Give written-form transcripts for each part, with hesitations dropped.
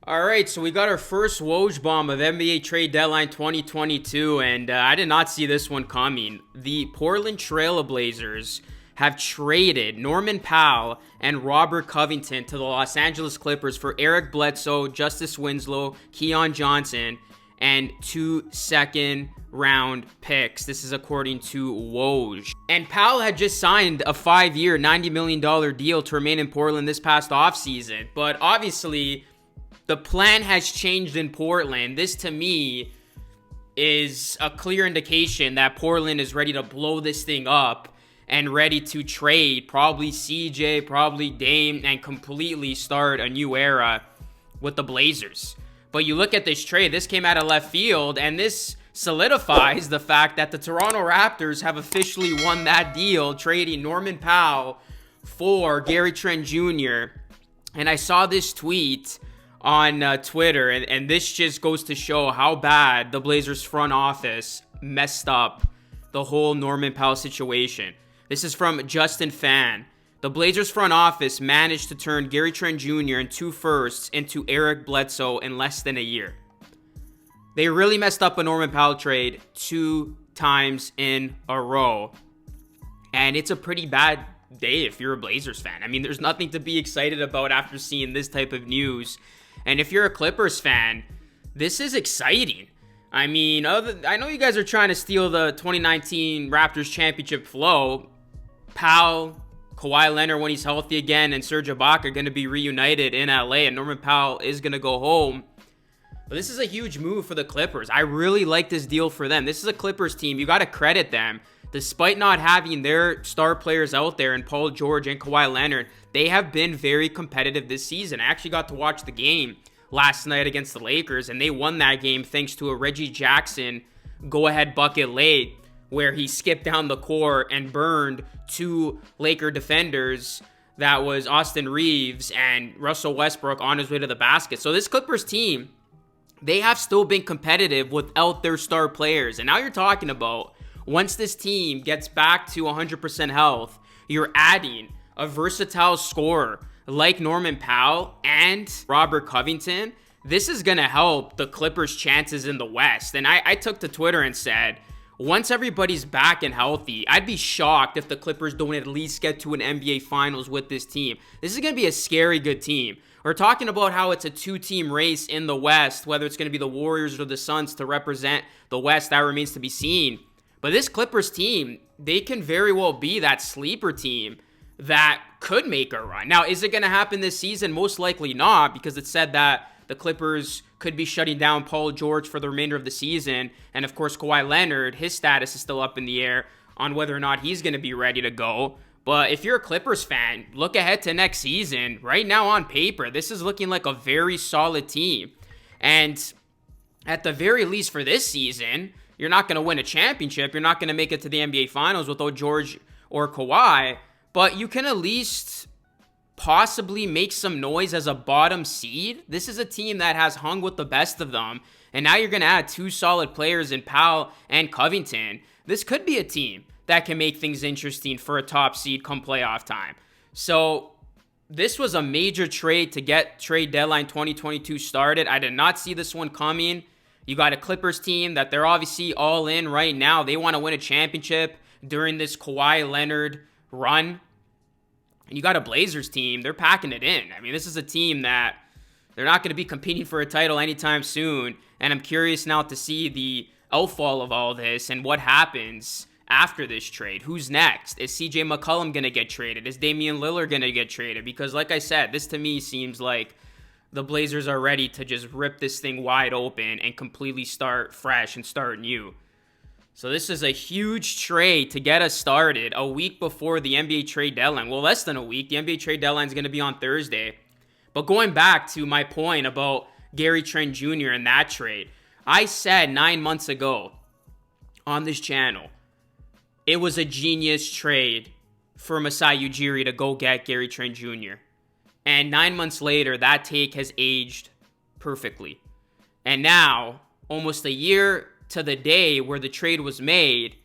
All right, so we got our first Woj bomb of NBA trade deadline 2022, and I did not see this one coming. The Portland Trail Blazers have traded Norman Powell and Robert Covington to the Los Angeles Clippers for Eric Bledsoe, Justice Winslow, Keon Johnson, and 2 second-round picks. This is according to Woj. And Powell had just signed a 5-year, $90 million deal to remain in Portland this past offseason, but obviously the plan has changed in Portland. This, to me, is a clear indication that Portland is ready to blow this thing up and ready to trade probably CJ, probably Dame, and completely start a new era with the Blazers. But you look at this trade, this came out of left field, and this solidifies the fact that the Toronto Raptors have officially won that deal, trading Norman Powell for Gary Trent Jr. And I saw this tweet on Twitter, and this just goes to show how bad the Blazers front office messed up the whole Norman Powell situation. This is from Justin Fan. The Blazers front office managed to turn Gary Trent Jr. and 2 firsts into Eric Bledsoe in less than a year. They really messed up a Norman Powell trade 2 times in a row. And it's a pretty bad day if you're a Blazers fan. I mean, there's nothing to be excited about after seeing this type of news. And if you're a Clippers fan, this is exciting. I mean, I know you guys are trying to steal the 2019 Raptors championship flow. Powell, Kawhi Leonard when he's healthy again, and Serge Ibaka are going to be reunited in LA, and Norman Powell is going to go home. But this is a huge move for the Clippers. I really like this deal for them. This is a Clippers team. You got to credit them. Despite not having their star players out there in Paul George and Kawhi Leonard, they have been very competitive this season. I actually got to watch the game last night against the Lakers, and they won that game thanks to a Reggie Jackson go-ahead bucket late where he skipped down the court and burned 2 Laker defenders. That was Austin Reeves and Russell Westbrook on his way to the basket. So this Clippers team, they have still been competitive without their star players. And now you're talking about once this team gets back to 100% health, you're adding a versatile scorer like Norman Powell and Robert Covington. This is going to help the Clippers' chances in the West. And I took to Twitter and said, once everybody's back and healthy, I'd be shocked if the Clippers don't at least get to an NBA Finals with this team. This is going to be a scary good team. We're talking about how it's a 2-team race in the West, whether it's going to be the Warriors or the Suns to represent the West, that remains to be seen. But this Clippers team, they can very well be that sleeper team that could make a run. Now, is it going to happen this season? Most likely not, because it said that the Clippers could be shutting down Paul George for the remainder of the season. And of course, Kawhi Leonard, his status is still up in the air on whether or not he's going to be ready to go. But if you're a Clippers fan, look ahead to next season. Right now on paper, this is looking like a very solid team. And at the very least for this season, you're not going to win a championship. You're not going to make it to the NBA Finals without George or Kawhi. But you can at least possibly make some noise as a bottom seed. This is a team that has hung with the best of them. And now you're going to add 2 solid players in Powell and Covington. This could be a team that can make things interesting for a top seed come playoff time. So this was a major trade to get trade deadline 2022 started. I did not see this one coming. You got a Clippers team that they're obviously all in right now. They want to win a championship during this Kawhi Leonard run. And you got a Blazers team, they're packing it in. I mean, this is a team that they're not going to be competing for a title anytime soon. And I'm curious now to see the outfall of all this and what happens after this trade. Who's next? Is CJ McCollum going to get traded? Is Damian Lillard going to get traded? Because like I said, this to me seems like the Blazers are ready to just rip this thing wide open and completely start fresh and start new. So this is a huge trade to get us started a week before the NBA trade deadline. Well, less than a week. The NBA trade deadline is going to be on Thursday. But going back to my point about Gary Trent Jr. and that trade, I said 9 months ago on this channel, it was a genius trade for Masai Ujiri to go get Gary Trent Jr. And 9 months later, that take has aged perfectly. And now, almost a year to the day where the trade was made,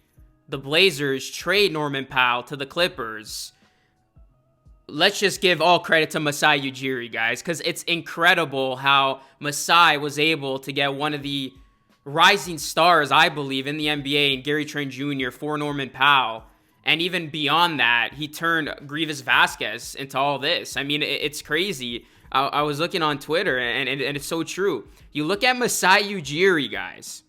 the Blazers trade Norman Powell to the Clippers. let's just give all credit to Masai Ujiri, guys, because it's incredible how Masai was able to get one of the rising stars, I believe, in the NBA, in Gary Trent Jr. for Norman Powell. And even beyond that, he turned Grievous Vasquez into all this. I mean, it's crazy. I was looking on Twitter, and it's so true. You look at Masai Ujiri, guys,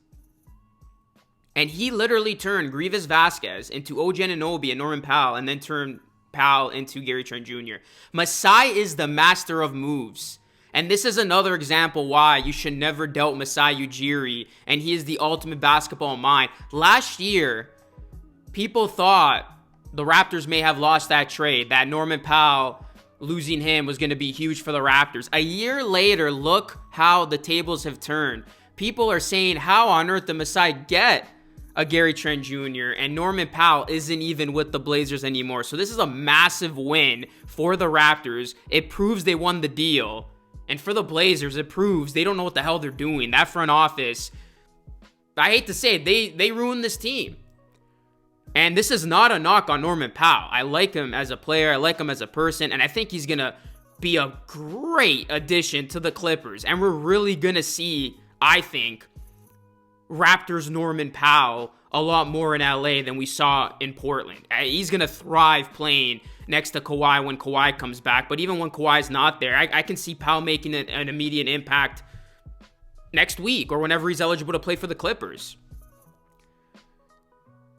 and he literally turned Grievous Vasquez into OG Anunoby and Norman Powell, and then turned Powell into Gary Trent Jr. Masai is the master of moves. And this is another example why you should never doubt Masai Ujiri, and he is the ultimate basketball mind. Last year, people thought the Raptors may have lost that trade, that Norman Powell losing him was going to be huge for the Raptors. A year later, look how the tables have turned. People are saying, how on earth did Masai get a Gary Trent Jr. and Norman Powell isn't even with the Blazers anymore? So this is a massive win for the Raptors. It proves they won the deal. And for the Blazers, it proves they don't know what the hell they're doing. That front office, I hate to say it, they ruined this team. And this is not a knock on Norman Powell. I like him as a player. I like him as a person. And I think he's going to be a great addition to the Clippers. And we're really going to see, I think, Raptors Norman Powell a lot more in LA than we saw in Portland. He's going to thrive playing next to Kawhi when Kawhi comes back. But even when Kawhi's not there, I can see Powell making an immediate impact next week or whenever he's eligible to play for the Clippers.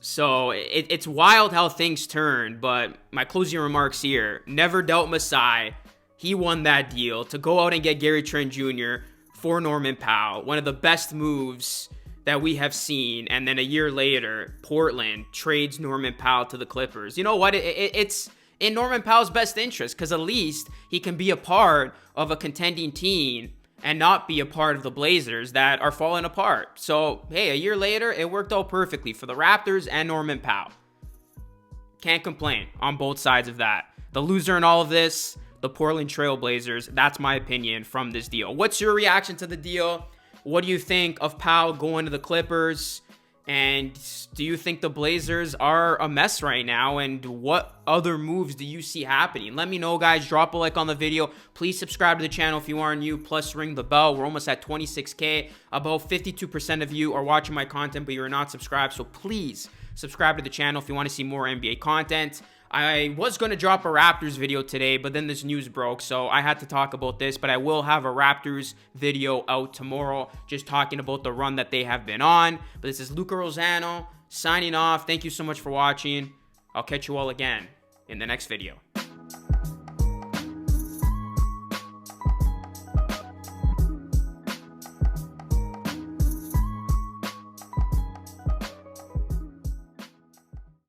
So it's wild how things turn, but my closing remarks here, never doubt Masai. He won that deal to go out and get Gary Trent Jr. for Norman Powell. One of the best moves that we have seen. And then a year later, Portland trades Norman Powell to the Clippers. You know what? It's in Norman Powell's best interest, because at least he can be a part of a contending team and not be a part of the Blazers that are falling apart. So, hey, a year later, it worked out perfectly for the Raptors and Norman Powell. Can't complain on both sides of that. The loser in all of this, the Portland Trail Blazers. That's my opinion from this deal. What's your reaction to the deal? What do you think of Powell going to the Clippers? And do you think the Blazers are a mess right now? And what other moves do you see happening? Let me know, guys. Drop a like on the video. Please subscribe to the channel if you are new. Plus, ring the bell. We're almost at 26K. About 52% of you are watching my content, but you're not subscribed. So please subscribe to the channel if you want to see more NBA content. I was going to drop a Raptors video today, but then this news broke, so I had to talk about this. But I will have a Raptors video out tomorrow, just talking about the run that they have been on. But this is Luca Rosano signing off. Thank you so much for watching. I'll catch you all again in the next video.